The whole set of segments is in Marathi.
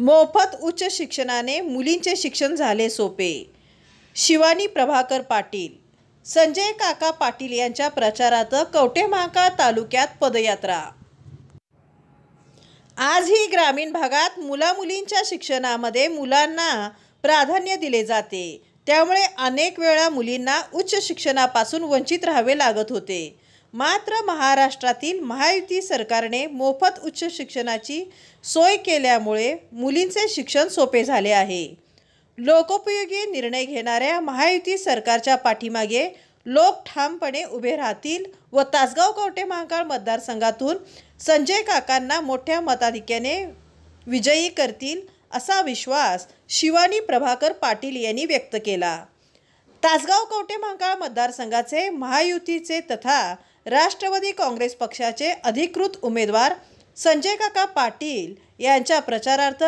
मोफत उच्च शिक्षणाने मुलींचे शिक्षण झाले सोपे. शिवानी प्रभाकर पाटील. संजय काका पाटील यांच्या प्रचारार्थ कवठेमहांकाळ तालुक्यात पदयात्रा. आजही ग्रामीण भागात मुलामुलींच्या शिक्षणामध्ये मुलांना प्राधान्य दिले जाते. त्यामुळे अनेक वेळा मुलींना उच्च शिक्षणापासून वंचित राहावे लागत होते. मात्र महाराष्ट्रातील महायुती सरकारने मोफत उच्च शिक्षणाची सोय केल्यामुळे मुलींचे शिक्षण सोपे झाले आहे. लोकोपयोगी निर्णय घेणाऱ्या महायुती सरकारच्या पाठीमागे लोक ठामपणे उभे राहतील व तासगाव कवठेमहांकाळ मतदारसंघातून संजय काकांना मोठ्या मताधिक्याने विजयी करतील असा विश्वास शिवानी प्रभाकर पाटील यांनी व्यक्त केला. तासगाव कवठेमहांकाळ मतदारसंघाचे महायुतीचे तथा राष्ट्रवादी काँग्रेस पक्षाचे अधिकृत उमेदवार संजय काका पाटील यांच्या प्रचारार्थ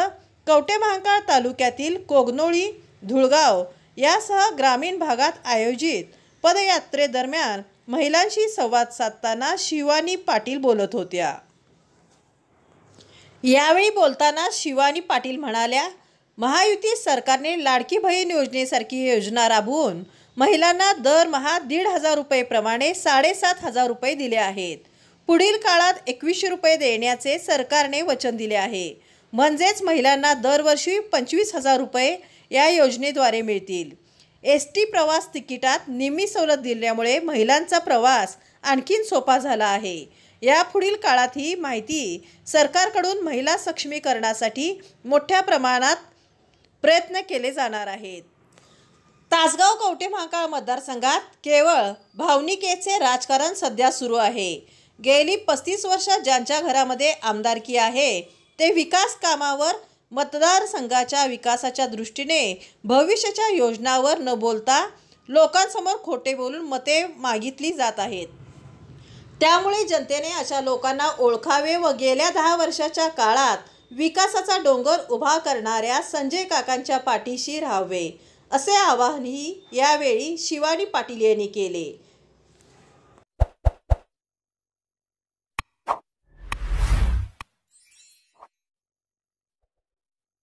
कवठेमहांकाळ तालुक्यातील कोगनोळी, धुळगाव यासह ग्रामीण भागात आयोजित पदयात्रेदरम्यान महिलांशी संवाद साधताना शिवानी पाटील बोलत होत्या. यावेळी बोलताना शिवानी पाटील म्हणाल्या, महायुती सरकारने लाडकी बहीण योजनेसारखी योजना राबवून महिलांना दरमहा 1,500 रुपये प्रमाणे 7,500 रुपये दिले आहेत. पुढील काळात 2,100 रुपये देण्याचे सरकारने वचन दिले आहे. म्हणजेच महिलांना दरवर्षी 25,000 रुपये या योजनेद्वारे मिळतील. ST प्रवास तिकिटात निम्मी सवलत दिल्यामुळे महिलांचा प्रवास आणखीन सोपा झाला आहे. यापुढील काळात ही माहिती सरकारकडून महिला सक्षमीकरणासाठी मोठ्या प्रमाणात प्रयत्न केले जाणार आहेत. तासगाव कवठेमहांकाळ मतदारसंघात केवळ भावनिकेचे राजकारण सध्या सुरू आहे. गेली 35 वर्ष ज्यांच्या घरामध्ये आमदारकी आहे ते विकास कामावर, मतदारसंघाच्या विकासाच्या दृष्टीने भविष्याच्या योजनावर न बोलता लोकांसमोर खोटे बोलून मते मागितली जात आहेत. त्यामुळे जनतेने अशा लोकांना ओळखावे व गेल्या 10 वर्षाच्या काळात विकासाचा डोंगर उभा करणाऱ्या संजय काकांच्या पाठीशी राहावे असे आवाहनही यावेळी शिवानी पाटील यांनी केले.